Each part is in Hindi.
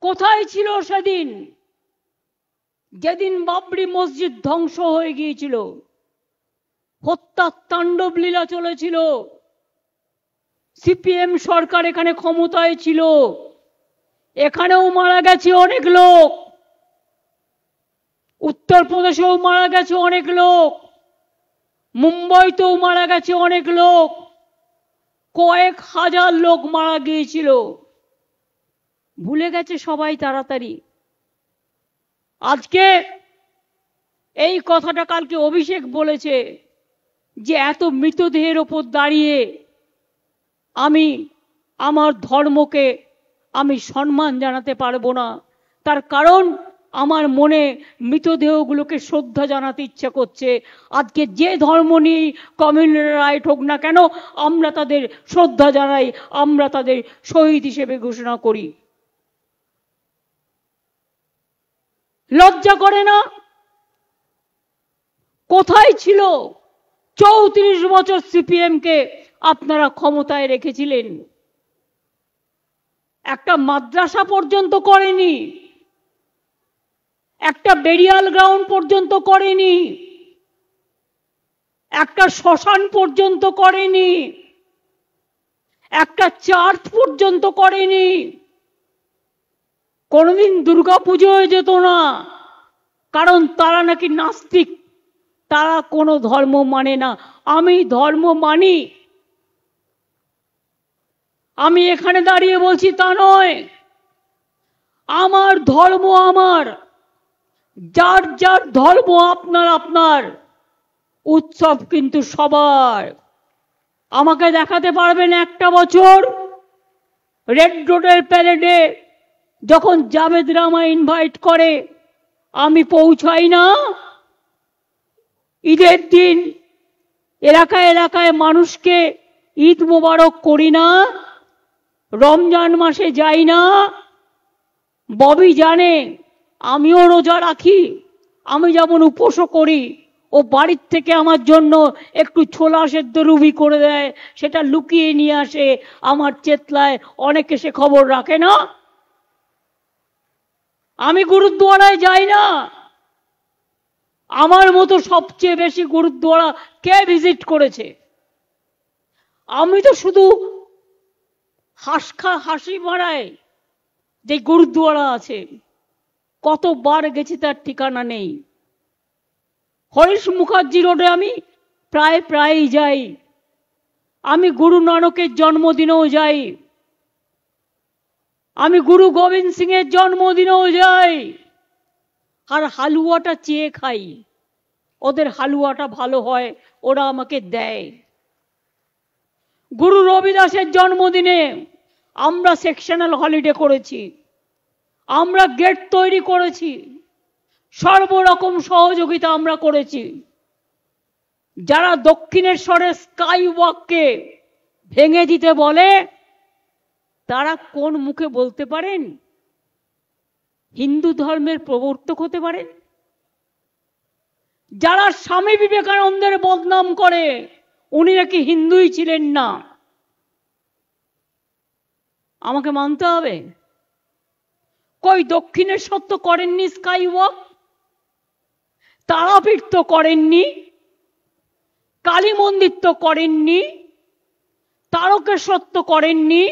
কোথায় ছিল সেদিন যেদিন বাবরি মসজিদ ধ্বংস হয়ে গিয়েছিল, হত্যার তাণ্ডব লীলা চলেছিল, সিপিএম সরকার এখানে ক্ষমতায় ছিল, এখানেও মারা গেছে অনেক লোক, উত্তরপ্রদেশেও মারা গেছে অনেক লোক, মুম্বাইতেও মারা গেছে অনেক লোক, কয়েক হাজার লোক মারা গিয়েছিল। ভুলে গেছে সবাই তাড়াতাড়ি। আজকে এই কথাটা কালকে অভিষেক বলেছে যে এত মৃতদেহের ওপর দাঁড়িয়ে আমি আমার ধর্মকে আমি সম্মান জানাতে পারবো না, তার কারণ আমার মনে মৃতদেহগুলোকে শ্রদ্ধা জানাতে ইচ্ছা করছে। আজকে যে ধর্ম নিয়ে কমিউনাল রাইট হোক না কেন, আমরা তাদের শ্রদ্ধা জানাই, আমরা তাদের শহীদ হিসেবে ঘোষণা করি। লজ্জা করে না? কোথায় ছিল 34 বছর সিপিএম কে আপনারা ক্ষমতায় রেখেছিলেন? একটা মাদ্রাসা পর্যন্ত করেনি, একটা বেরিয়াল গ্রাউন্ড পর্যন্ত করেনি, একটা শ্মশান পর্যন্ত করেনি, একটা চার্চ পর্যন্ত করেনি। কোনদিন দুর্গাপুজোয় যেত না, কারণ তারা নাকি নাস্তিক, তারা কোনো ধর্ম মানে না। আমি ধর্ম মানি, আমি এখানে দাঁড়িয়ে বলছি তা নয়। আমার ধর্ম আমার, যার যার ধর্ম আপনার আপনার, উৎসব কিন্তু সবার। আমাকে দেখাতে পারবেন একটা বছর রেড রোডের প্যারেডে যখন জাভেদ রামা ইনভাইট করে আমি পৌঁছাই না? ঈদের দিন এলাকায় এলাকায় মানুষকে ঈদ মোবারক করি না? রমজান মাসে যাই না? ববি জানে আমিও রোজা রাখি, আমি যেমন উপোসও করি, ও বাড়ির থেকে আমার জন্য একটু ছোলা সেদ্ধ রুবি করে দেয়, সেটা লুকিয়ে নিয়ে আসে আমার চেতলায়, অনেকে সে খবর রাখে না। আমি গুরুদ্বারায় যাই না। আমার মতো সবচেয়ে বেশি গুরুদ্বারা কে ভিজিট করেছে? আমি তো শুধু হাসি মারায় যে গুরুদ্বারা আছে, কতবার গেছি তার ঠিকানা নেই। হরিশ মুখার্জি রোডে আমি প্রায় যাই, আমি গুরু নানকের জন্মদিনেও যাই, আমি গুরু গোবিন্দ সিং এর জন্মদিনেও যাই, আর হালুয়াটা চেয়ে খাই। ওদের হালুয়াটা ভালো হয়, ওরা আমাকে দেয়। গুরু রবিদাসের জন্মদিনে আমরা সেকশনাল হলিডে করেছি, আমরা গেট তৈরি করেছি, সর্বরকম সহযোগিতা আমরা করেছি। যারা দক্ষিণেশ্বরের স্কাই ওয়াককে ভেঙে দিতে বলে, তারা কোন মুখে বলতে পারেন হিন্দু ধর্মের প্রবর্তক হতে পারেন? যারা স্বামী বিবেকানন্দের বদনাম করে উনি নাকি হিন্দুই ছিলেন না, আমাকে মানতে হবে। কই দক্ষিণেশ্বর তো করেননি স্কাই ওয়াক, তারাপীঠ তো করেননি, কালী মন্দির তো করেননি, তারকেশ্বর তো করেননি,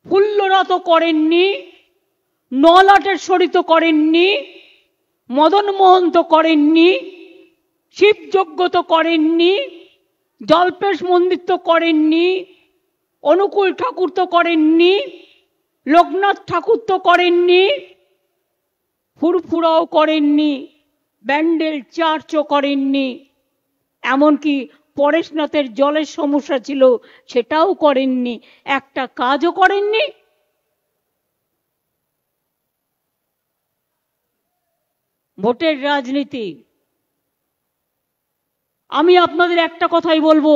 ফুল্লরা তো করেননি, নলাটেশ্বরী তো করেননি, মদন মোহন তো করেননি, শিবযজ্ঞ তো করেননি, জল্পেশ মন্দির তো করেননি, অনুকূল ঠাকুর তো করেননি, লোকনাথ ঠাকুর তো করেননি, ফুরফুরাও করেননি, ব্যান্ডেল চার্চও করেননি, এমনকি পরেশনাথের জলের সমস্যা ছিল সেটাও করেননি, একটা কাজও করেননি। ভোটের রাজনীতি। আমি আপনাদের একটা কথাই বলবো,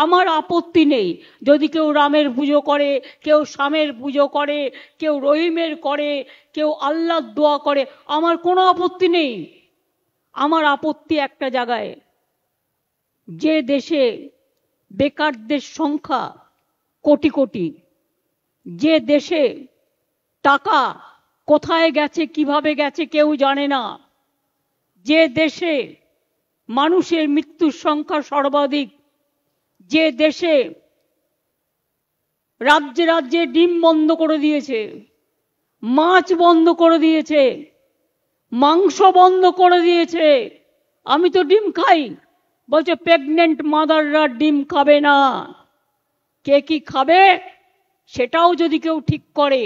আমার আপত্তি নেই যদি কেউ রামের পুজো করে, কেউ শ্যামের পুজো করে, কেউ রহিমের করে, কেউ আল্লাহর দোয়া করে, আমার কোনো আপত্তি নেই। আমার আপত্তি একটা জায়গায়, যে দেশে বেকারদের সংখ্যা কোটি কোটি, যে দেশে টাকা কোথায় গেছে কিভাবে গেছে কেউ জানে না। যে দেশে মানুষের মৃত্যুর সংখ্যা সর্বাধিক, যে দেশে রাজ্যে রাজ্যে ডিম বন্ধ করে দিয়েছে, মাছ বন্ধ করে দিয়েছে, মাংস বন্ধ করে দিয়েছে। আমি তো ডিম খাই, বলছে প্রেগনেন্ট মাদাররা ডিম খাবে না। কে কি খাবে সেটাও যদি কেউ ঠিক করে,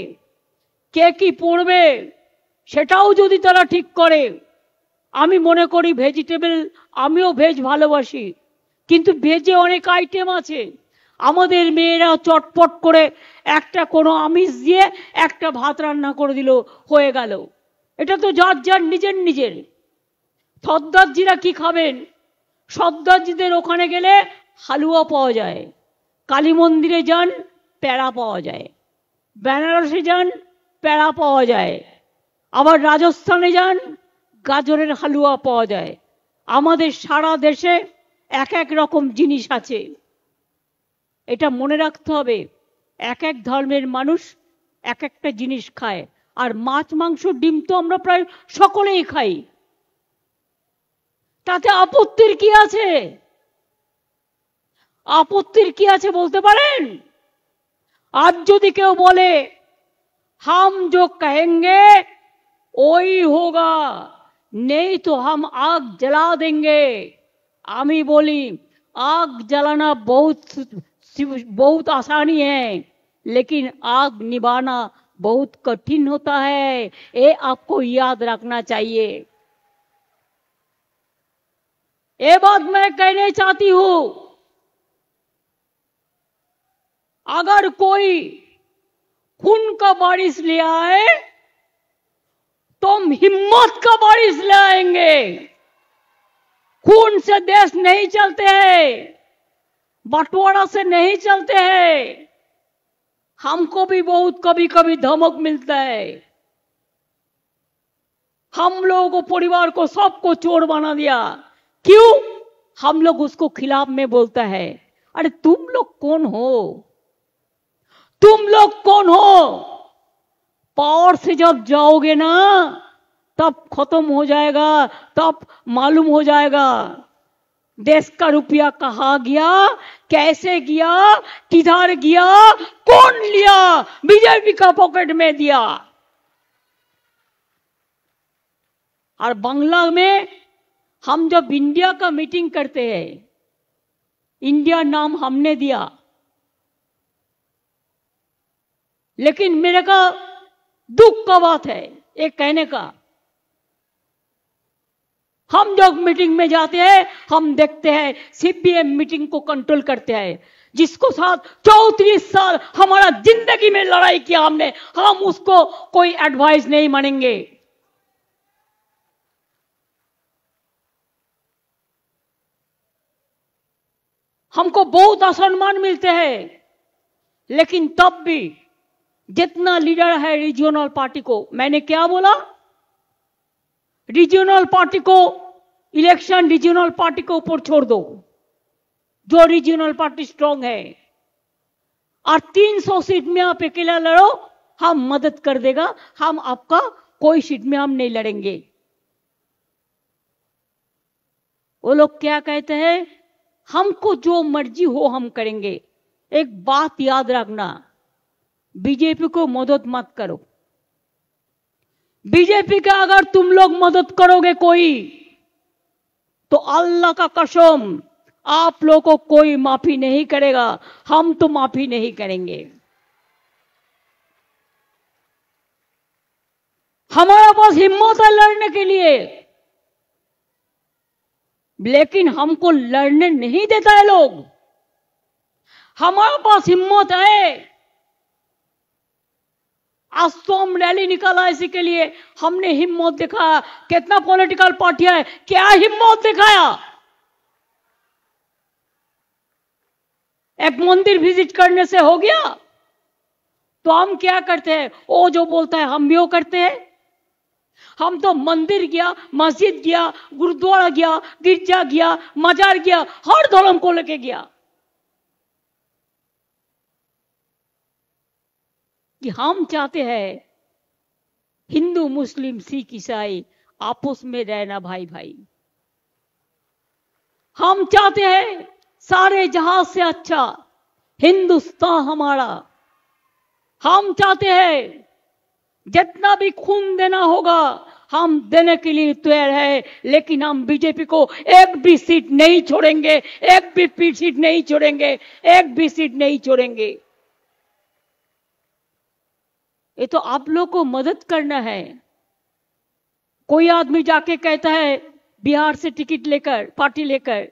কে কি পড়বে সেটাও যদি তারা ঠিক করে। আমি মনে করি ভেজিটেবল, আমিও ভেজ ভালোবাসি, কিন্তু ভেজে অনেক আইটেম আছে। আমাদের মেয়েরা চটপট করে একটা কোনো আমিষ দিয়ে একটা ভাত রান্না করে দিল, হয়ে গেল। এটা তো যার যার নিজের নিজের। সর্দারজিরা কি খাবেন? সর্দারজিদের ওখানে গেলে হালুয়া পাওয়া যায়, কালী মন্দিরে যান প্যাড়া পাওয়া যায়, বেনারসে যান প্যাড়া পাওয়া যায়, আবার রাজস্থানে যান গাজরের হালুয়া পাওয়া যায়। আমাদের সারা দেশে এক এক রকম জিনিস আছে। এটা মনে রাখতে হবে, এক এক ধর্মের মানুষ এক একটা জিনিস খায়। আর মাছ মাংস ডিম তো আমরা প্রায় সকলেই খাই, তাতে আপত্তির কি আছে? আপত্তির কি আছে বলতে পারেন? আজ যদি কেউ বলে হাম जो कहेंगे वही होगा, नहीं तो हम आग जला देंगे। আমি বলি आग जलाना बहुत आसानी है, लेकिन आग निभाना बहुत कठिन होता है। ये आपको याद रखना चाहिए। ये बात मैं कहना चाहती हूं, अगर कोई खून का बारिश ले आए तो हम हिम्मत का बारिश ले आएंगे। खून से देश नहीं चलते हैं, बंटवारा से नहीं चलते हैं। हमको भी बहुत कभी कभी धमक मिलता है। हम लोगों को, परिवार को, सबको चोर बना दिया। क्यों? हम लोग उसको खिलाफ में बोलता है। अरे तुम लोग कौन हो? तुम लोग कौन हो? पावर से जब जाओगे ना तब खत्म हो जाएगा, तब मालूम हो जाएगा देश का रुपया कहाँ गया, कैसे गया, किधर गया, कौन लिया, बीजेपी का पॉकेट में दिया। और बांग्ला में हम जब इंडिया का मीटिंग करते हैं, इंडिया नाम हमने दिया, लेकिन मेरे का दुख का बात है ये कहने का। हम जब मीटिंग में जाते हैं हम देखते हैं सीपीएम मीटिंग को कंट्रोल करते हैं, जिसको साथ 34 साल हमारा जिंदगी में लड़ाई किया हमने, हम उसको कोई एडवाइस नहीं मानेंगे। हमको बहुत असम्मान मिलते हैं, लेकिन तब भी जितना लीडर है रीजनल पार्टी को, मैंने क्या बोला, रीजनल पार्टी को इलेक्शन रीजनल पार्टी के ऊपर छोड़ दो, जो रीजनल पार्टी स्ट्रांग है। और 300 सीट में आप अकेला लड़ो, हम मदद कर देगा, हम आपका कोई सीट में हम नहीं लड़ेंगे। वो लोग क्या कहते हैं, हमको जो मर्जी हो हम करेंगे। एक बात याद रखना, बीजेपी को मदद मत करो। बीजेपी का अगर तुम लोग मदद करोगे कोई, तो अल्लाह का कसम आप लोगों को कोई माफी नहीं करेगा, हम तो माफी नहीं करेंगे। हमारे पास हिम्मत है लड़ने के लिए, लेकिन हमको लड़ने नहीं देता है लोग। हमारे पास हिम्मत है। आज तो हम रैली निकाला इसी के लिए, हमने हिम्मत दिखाया। कितना पॉलिटिकल पार्टी है, क्या हिम्मत दिखाया? एक मंदिर विजिट करने से हो गया? तो हम क्या करते हैं, वो जो बोलता है हम भी वो करते हैं। हम तो मंदिर गया, मस्जिद गया, गुरुद्वारा गया, गिरजा गया, मजार गया, हर धर्म को लेके गया कि हम चाहते हैं हिंदू मुस्लिम सिख ईसाई आपस में रहना भाई भाई। हम चाहते हैं सारे जहां से अच्छा हिंदुस्तान हमारा। हम चाहते हैं जितना भी खून देना होगा हम देने के लिए तैयार है, लेकिन हम बीजेपी को एक भी सीट नहीं छोड़ेंगे, एक भी सीट नहीं छोड़ेंगे, एक भी सीट नहीं छोड़ेंगे। ये तो आप लोग को मदद करना है। कोई आदमी जाके कहता है बिहार से टिकट लेकर पार्टी लेकर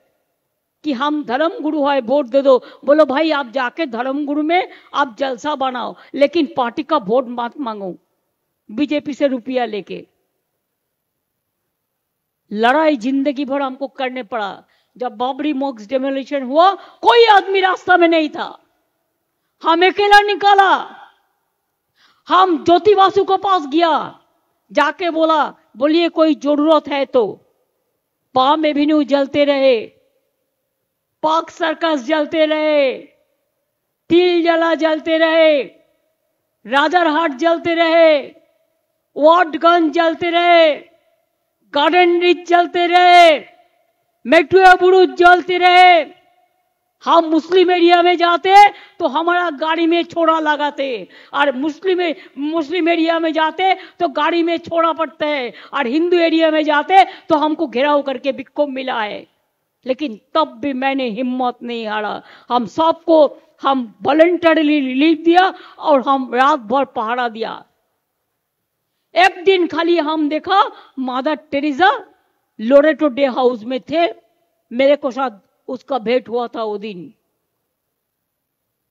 कि हम धर्मगुरु है वोट दे दो। बोलो भाई आप जाके धर्मगुरु में आप जलसा बनाओ, लेकिन पार्टी का वोट मत मांगो बीजेपी से रुपया लेके। लड़ाई जिंदगी भर हमको करने पड़ा। जब बाबरी मस्जिद डेमोलिशन हुआ कोई आदमी रास्ता में नहीं था, हम अकेला निकाला। हम ज्योति बासु के पास गया, जाके बोलिए कोई जरूरत है तो। पाम एवेन्यू जलते रहे, पार्क सर्कस जलते रहे, तिल जला जलते रहे, राजारहाट जलते रहे, वाटगंज जलते रहे, गार्डन रिच जलते रहे, मेट्रो बुरुज जलते रहे। हम मुस्लिम एरिया में जाते तो हमारा गाड़ी में छोड़ा लगाते, और मुस्लिम एरिया में जाते तो गाड़ी में छोड़ा पड़ता है, और हिंदू एरिया में जाते तो हमको घेराव करके विक्षोभ मिला है। लेकिन तब भी मैंने हिम्मत नहीं हारा। हम सबको हम वॉलंटरली रिलीफ दिया और हम रात भर पहरा दिया। एक दिन खाली हम देखा mother Teresa Loreto day house में थे, मेरे को साथ उसका भेंट हुआ था वो दिन।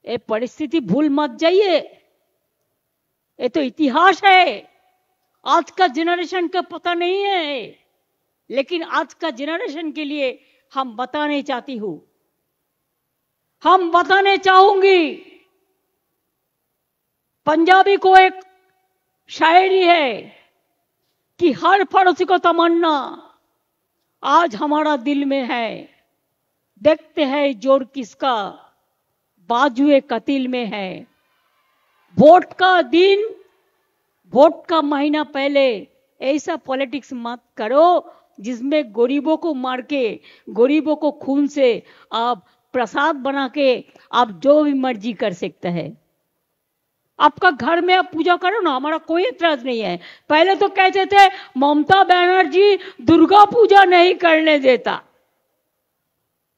ये परिस्थिति भूल मत जाइए, ये तो इतिहास है। आज का जनरेशन का पता नहीं है, लेकिन आज का जनरेशन के लिए हम बताने चाहती हूं, हम बताने चाहूंगी। पंजाबी को एक शायरी है कि हर फर्ज को तमन्ना आज हमारा दिल में है, देखते हैं जोर किसका बाजुए कतिल में है। वोट का दिन, वोट का महीना पहले ऐसा पॉलिटिक्स मत करो जिसमें गरीबों को मार के, गरीबों को खून से आप प्रसाद बना के आप जो भी मर्जी कर सकते हैं। आपका घर में आप पूजा करो ना, हमारा कोई एतराज नहीं है। पहले तो कहते थे ममता बनर्जी दुर्गा पूजा नहीं करने देता,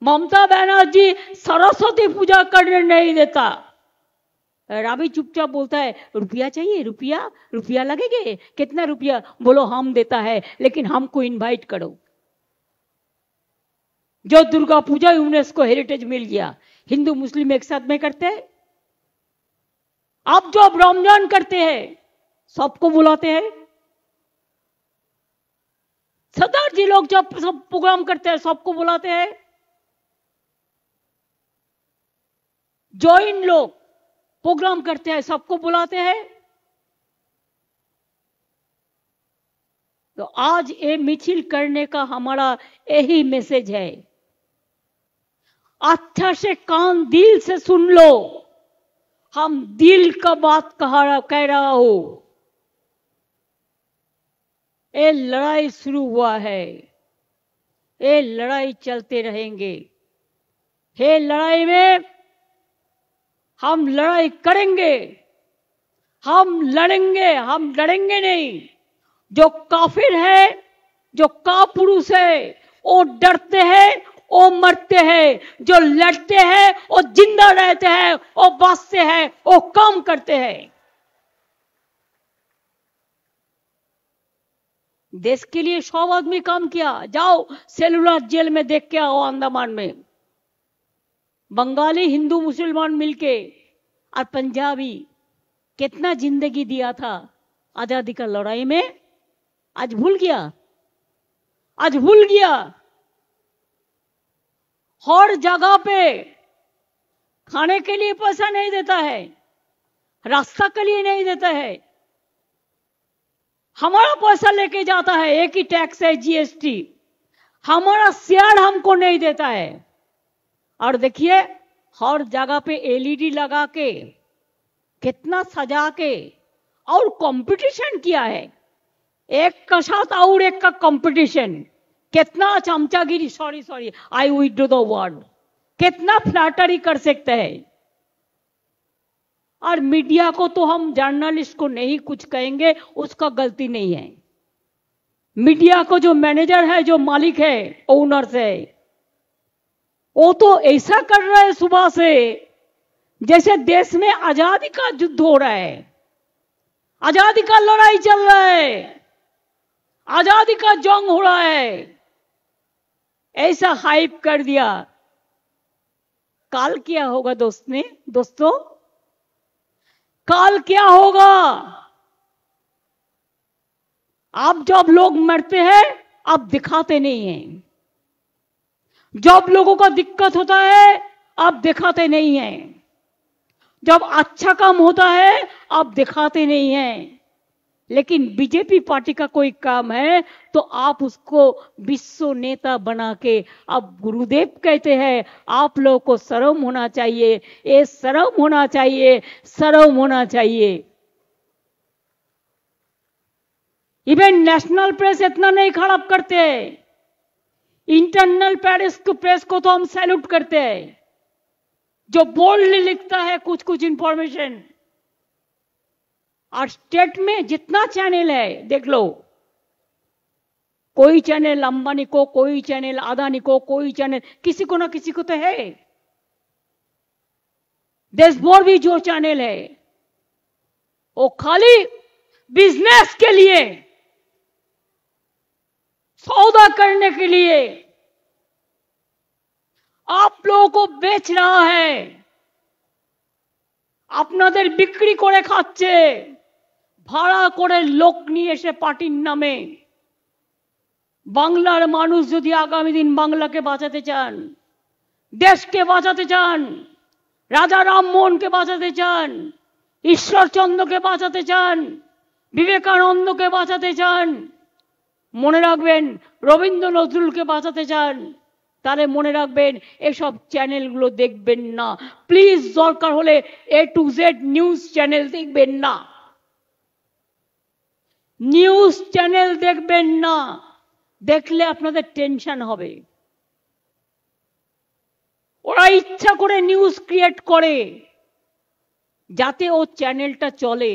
ममता बनर्जी सरस्वती पूजा करने नहीं देता। राबी चुपचाप बोलता है रुपया चाहिए, रुपया रुपया लगेगा, कितना रुपया? बोलो हम देता है, लेकिन हमको इनवाइट करो। जो दुर्गा पूजा यूनेस्को हेरिटेज मिल गया, हिंदू मुस्लिम एक साथ में करते हैं। आप जो अब रमजान करते हैं सबको बुलाते हैं। सरदार जी लोग जब सब प्रोग्राम करते हैं सबको बुलाते हैं। जैन लोग प्रोग्राम करते हैं सबको बुलाते हैं। तो आज ये मिছিল करने का हमारा यही मैसेज है। अच्छा से कान दिल से सुन लो, हम दिल का बात कह रहा हूं। ये लड़ाई शुरू हुआ है, ये लड़ाई चलते रहेंगे। ये लड़ाई में हम लड़ाई करेंगे, हम लड़ेंगे, हम लड़ेंगे नहीं। जो काफिर है, जो कापुरुष है, वो डरते हैं, वो मरते हैं। जो लड़ते हैं वो जिंदा रहते हैं, वो बचते हैं, वो काम करते हैं। देश के लिए 100 आदमी काम किया। जाओ सेलुलर जेल में देख के आओ, अंडमान में बंगाली हिंदू मुसलमान मिलके और पंजाबी कितना जिंदगी दिया था आजादी का लड़ाई में। आज भूल गया, आज भूल गया। हर जगह पे खाने के लिए पैसा नहीं देता है, रास्ता के लिए नहीं देता है, हमारा पैसा लेके जाता है। एक ही टैक्स है जीएसटी, हमारा शेयर हमको नहीं देता है। और देखिए हर जगह पे एलईडी लगा के, कितना सजा के और कंपटीशन किया है। एक का साथ और एक का कंपटीशन, कितना चमचागिरी, sorry I withdraw the word, कितना फ्लैटरी कर सकते हैं। और मीडिया को तो हम जर्नलिस्ट को नहीं कुछ कहेंगे, उसका गलती नहीं है। मीडिया को जो मैनेजर है, जो मालिक है, ओनर्स है, वो तो ऐसा कर रहा है सुबह से जैसे देश में आजादी का युद्ध हो रहा है, आजादी का लड़ाई चल रहा है, आजादी का जंग हो रहा है, ऐसा हाइप कर दिया। काल क्या होगा दोस्तों, काल क्या होगा? आप जब लोग मरते हैं आप दिखाते नहीं हैं, जब लोगों का दिक्कत होता है आप दिखाते नहीं हैं, जब अच्छा काम होता है आप दिखाते नहीं हैं। लेकिन बीजेपी पार्टी का कोई काम है तो आप उसको विश्व नेता बना के अब गुरुदेव कहते हैं। आप लोगों को शर्म होना चाहिए, ये शर्म होना चाहिए, शर्म होना चाहिए। इवन नेशनल प्रेस इतना नहीं खराब करते हैं, इंटरनल प्रेस को तो हम सैल्यूट करते हैं, जो बोल्डली लिखता है कुछ कुछ इंफॉर्मेशन। और स्टेट में जितना चैनल है देख लो, कोई चैनल अंबानी को, कोई चैनल अदानी को, कोई चैनल किसी को ना किसी को तो है। देश भर भी जो चैनल है वो खाली बिजनेस के लिए, सौदा करने के लिए आप लोगों को बेच रहा है, আপনাদের বিক্রি করে খাচ্ছে, ভাড়া করে লোক নিয়ে এসে পার্টির নামে। বাংলার মানুষ যদি আগামী দিন বাংলাকে বাঁচাতে চান, দেশকে বাঁচাতে চান, রাজা রামমোহনকে বাঁচাতে চান, ঈশ্বরচন্দ্রকে বাঁচাতে চান, বিবেকানন্দকে বাঁচাতে চান, মনে রাখবেন রবীন্দ্র নজরুলকে বাঁচাতে চান, তাহলে মনে রাখবেন এসব চ্যানেলগুলো দেখবেন না প্লিজ। দরকার হলে A to Z news channel দেখবেন না, নিউজ চ্যানেল দেখবেন না, দেখলে আপনাদের টেনশন হবে। ওরা ইচ্ছা করে নিউজ ক্রিয়েট করে যাতে ও চ্যানেলটা চলে।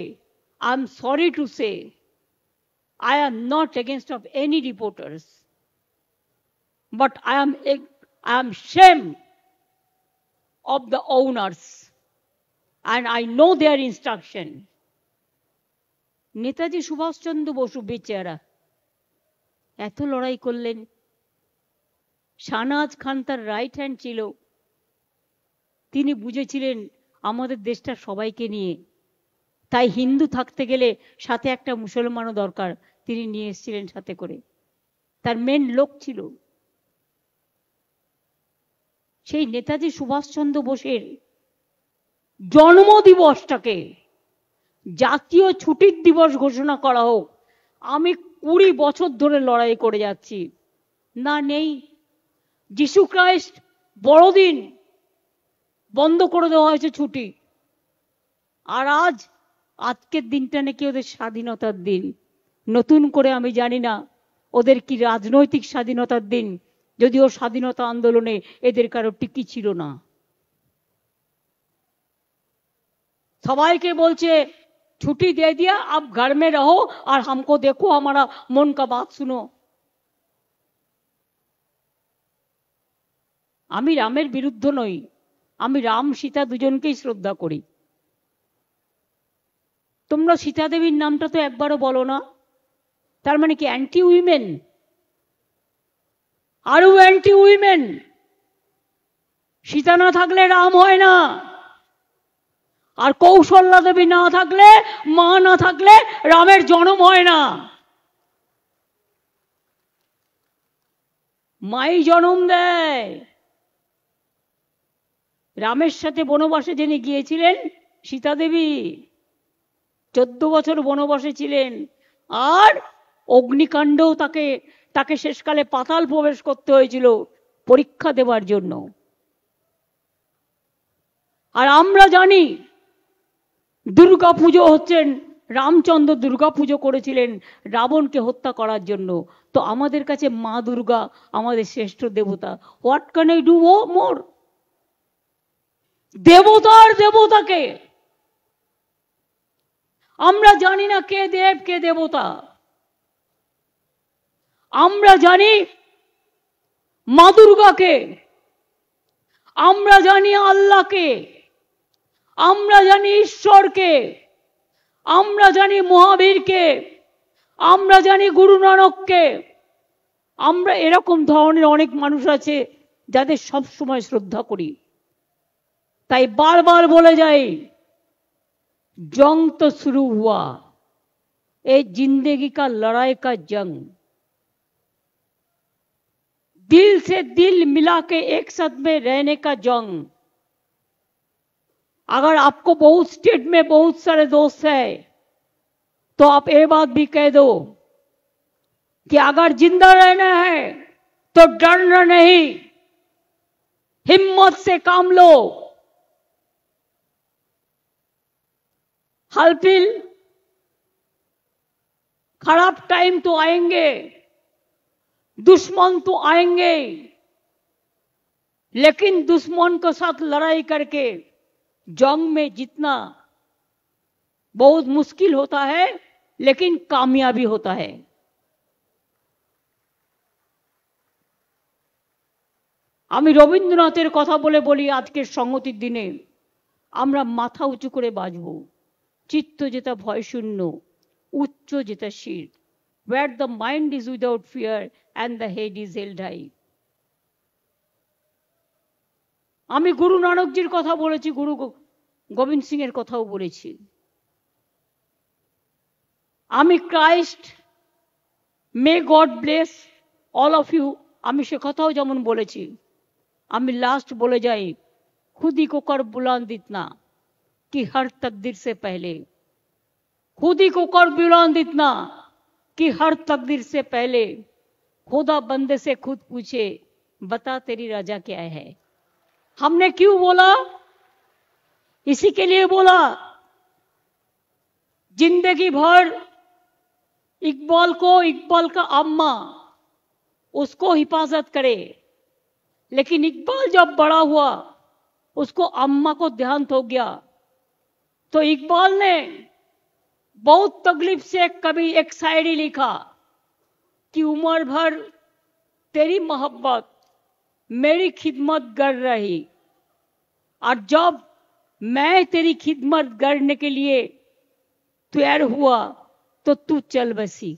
I am sorry to say, I am not against of any reporters, but I am ashamed of the owners and I know their instruction. Netaji Subhas Chandra Bose বেচারা এত লড়াই করলেন, শাহনাজ খান তার রাইট হ্যান্ড ছিল, তিনি বুঝেছিলেন আমাদের দেশটা সবাইকে নিয়ে, তাই হিন্দু থাকতে গেলে সাথে একটা মুসলমানও দরকার, তিনি নিয়ে এসেছিলেন সাথে করে, তার মেন লোক ছিল। সেই নেতাজি সুভাষচন্দ্র বোসের জন্মদিবসটাকে জাতীয় ছুটির দিবস ঘোষণা করা হোক। আমি 20 বছর ধরে লড়াই করে যাচ্ছি, না নেই। যিশু খ্রাইস্ট বড়দিন বন্ধ করে দেওয়া হয়েছে ছুটি, আর আজকের দিনটা নাকি ওদের স্বাধীনতার দিন। নতুন করে আমি জানি না ওদের কি রাজনৈতিক স্বাধীনতার দিন, যদিও স্বাধীনতা আন্দোলনে এদের কারো টিকি ছিল না। সবাইকে বলছে ছুটি दे दिया, अब घर में रहो और हमको देखो, हमारा मन का बात सुनो। আমি রামের বিরুদ্ধে নই, আমি রাম সীতা দুজনকেই শ্রদ্ধা করি। তোমরা সীতা দেবীর নামটা তো একবারও বলো না, তার মানে কি অ্যান্টি উইমেন? আরো অ্যান্টি উইমেন? সীতা না থাকলে রাম হয় না, আর কৌশল্যা দেবী না থাকলে, মা না থাকলে রামের জন্ম হয় না। মাই জন্ম দেয়। রামের সাথে বনবাসে যিনি গিয়েছিলেন সীতা দেবী 14 বছর বনবাসে ছিলেন, আর অগ্নিকাণ্ডও তাকে শেষকালে পাতাল প্রবেশ করতে হয়েছিল পরীক্ষা দেবার জন্য। আর আমরা জানি দুর্গা পুজো হচ্ছেন রামচন্দ্র দুর্গা পুজো করেছিলেন রাবণকে হত্যা করার জন্য। তো আমাদের কাছে মা দুর্গা আমাদের শ্রেষ্ঠ দেবতা। What can I do more? দেবতার দেবতাকে আমরা জানি না কে দেব কে দেবতা। আমরা জানি মা দুর্গাকে, আমরা জানি আল্লাহকে, আমরা জানি ঈশ্বরকে, আমরা জানি মহাবীরকে, আমরা জানি গুরু নানককে। আমরা এরকম ধরনের অনেক মানুষ আছে যাদের সব সময় শ্রদ্ধা করি। তাই বারবার বলে যাই, जंग तो शुरू हुआ, ये जिंदगी का लड़ाई का जंग। दिल से दिल मिला के एक साथ में रहने का जंग। अगर आपको बहुत स्टेट में बहुत सारे दोस्त है तो आप ये बात भी कह दो कि अगर जिंदा रहना है तो डरना नहीं, हिम्मत से काम लो। हल्फिल खराब टाइम तो आएंगे, दुश्मन तो आएंगे, लेकिन दुश्मन के साथ लड़ाई करके जंग में जीतना बहुत मुश्किल होता है, लेकिन कामयाबी होता है। আমি রবীন্দ্রনাথের কথা বলি আজকের সংগতির দিনে আমরা মাথা উঁচু করে বাঁচব। চিত্ত যেটা ভয় শূন্য, উচ্চ যেটা শির, where the mind is without fear and the head is held high। আমি গুরু নানকজির কথা বলেছি, গুরু গোবিন্দ সিং এর কথাও বলেছি। আমি Christ, may God bless all of you, আমি সে কথাও যেমন বলেছি। আমি লাস্ট বলে যাই, खुद ही को कर बुलंद इतना कि हर तकदीर से पहले, खुद ही को कर बुलंद इतना कि हर तकदीर से पहले खुदा बंदे से खुद पूछे बता तेरी रजा क्या है। हमने क्यों बोला? इसी के लिए बोला जिंदगी भर इकबाल को, इकबाल का अम्मा उसको हिफाजत करे, लेकिन इकबाल जब बड़ा हुआ उसको अम्मा को देहांत हो गया। तो इकबाल ने बहुत तकलीफ से कभी एक शायरी लिखा कि उम्र भर तेरी मोहब्बत मेरी खिदमत कर रही, और जब मैं तेरी खिदमत करने के लिए तैयार हुआ तो तू चल बसी।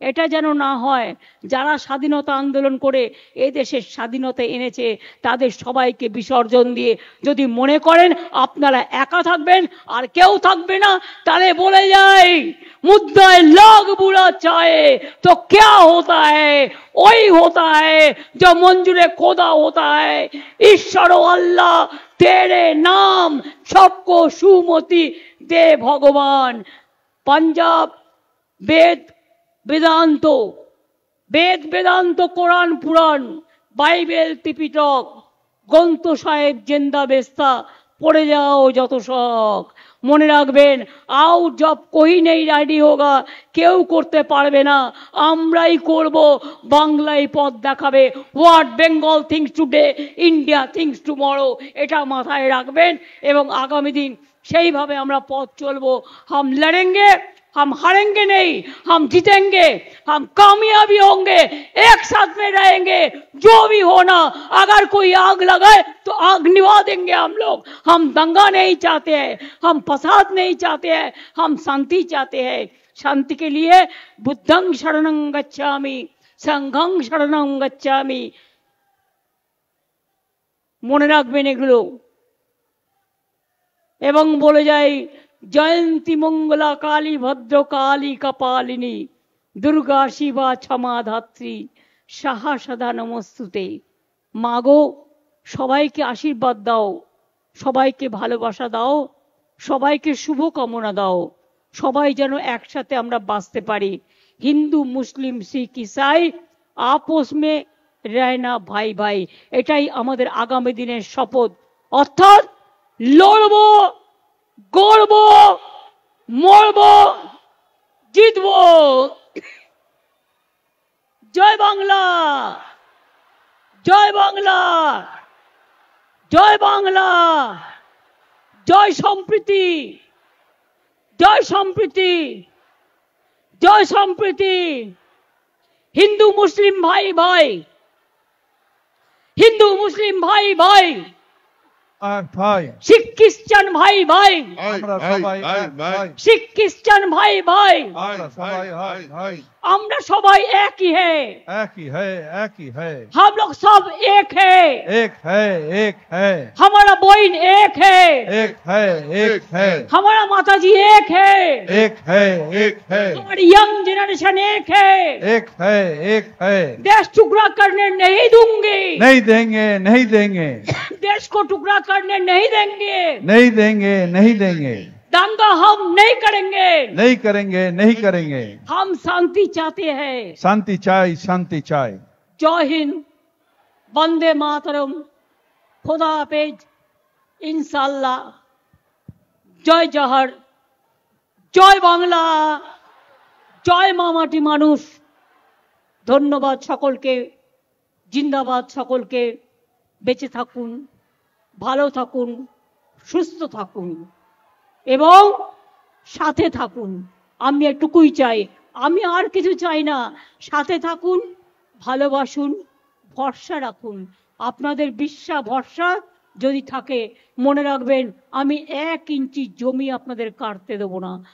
এটা যেন না হয় যারা স্বাধীনতা আন্দোলন করে এই দেশের স্বাধীনতা এনেছে তাদের সবাইকে বিসর্জন দিয়ে যদি মনে করেন আপনারা একা থাকবেন আর কেউ থাকবে না, তাহলে বলে যাই मुद्दाए लोग बुरा चाहे तो क्या होता है, वही होता है जो मंजूरे खुदा होता है। ईश्वर अल्लाह तेरे नाम सबको सुमति दे भगवान। पंजाब वेद वेदांत, वेद वेदांत কোরআন পুরাণ বাইবেল ত্রিপিটক গ্রন্থ সাহেব জিন্দা বেস্তা পড়ে যাও যত শখ। মনে রাখবেন আউ জব কোই নেই রেডি হোগা, কেউ করতে পারবে না, আমরাই করব। বাংলায় পথ দেখাবে। What Bengal things today, India things tomorrow, এটা মাথায় রাখবেন এবং আগামী দিন সেইভাবে আমরা পথ চলবো। हम लड़ेंगे, हम हारेंगे नहीं, हम जीतेंगे, हम कामयाबी होंगे, एक साथ में रहेंगे। जो भी होना, अगर कोई आग लगाए तो आग निभा देंगे हम लोग। हम दंगा नहीं चाहते हैं, हम फसाद नहीं चाहते हैं, हम शांति चाहते हैं। शांति के लिए बुद्धं शरणं गच्छामि, संघं शरणं गच्छामि। মনে রাখবেন এগুলো এবং বলে যাই जयंती मंगला काली भद्र काली कपालिनी दुर्गा शिवा क्षमा धात्री साहा सदा नमस्तुते। मागो সবাইকে আশীর্বাদ দাও, সবাইকে ভালোবাসা দাও, সবাইকে শুভ কামনা দাও, সবাই যেন একসাথে আমরা বাঁচতে পারি। হিন্দু মুসলিম শিখ ইসাই আপোষ মে रहना ভাই ভাই, এটাই আমাদের আগামী দিনের শপথ। অর্থাৎ লড়বো, গড়বো, মরবো, জিতবো। জয় বাংলা, জয় বাংলা, জয় বাংলা, জয় সম্প্রীতি, জয় সম্প্রীতি, জয় সম্প্রীতি। হিন্দু মুসলিম ভাই ভাই, হিন্দু মুসলিম ভাই ভাই, ভাই শিখ খ্রিস্টান ভাই ভাই, আমরা সবাই এক ভাই, শিখ খ্রিস্টান ভাই ভাই, আমরা সবাই এক ভাই, আমরা সবাই একই है, एक ही है, एक ही है, हम लोग सब एक है, एक है, एक है, हमारा बहन एक है, एक है, एक है, हमारा माताजी एक है, एक है, एक है, हमारी यंग जनरेशन एक है। एक है, एक है। देश टुकड़ा करने नहीं दूंगी, नहीं देंगे, नहीं देंगे, देश को टुकड़ा करने नहीं देंगे, नहीं देंगे, नहीं देंगे, दंगा हम नहीं करेंगे, नहीं करेंगे, नहीं करेंगे। हम शांति चाहते हैं। शांति चाय, शांति चाय। जय हिंद, वंदे मातरम, खुदा हाफिज, इंशाल्लाह। जय जहर, जय बांगला, जय मामाटी मानुष। धन्यवाद सकलके, जिंदाबाद सकलके। बेঁচে থাকুন, ভালো থাকুন, সুস্থ থাকুন এবং সাথে থাকুন। আমি এটুকুই চাই, আমি আর কিছু চাই না। সাথে থাকুন, ভালোবাসুন, ভরসা রাখুন। আপনাদের বিশ্বাস ভরসা যদি থাকে, মনে রাখবেন আমি 1 ইঞ্চি জমি আপনাদের কাটতে দেব না।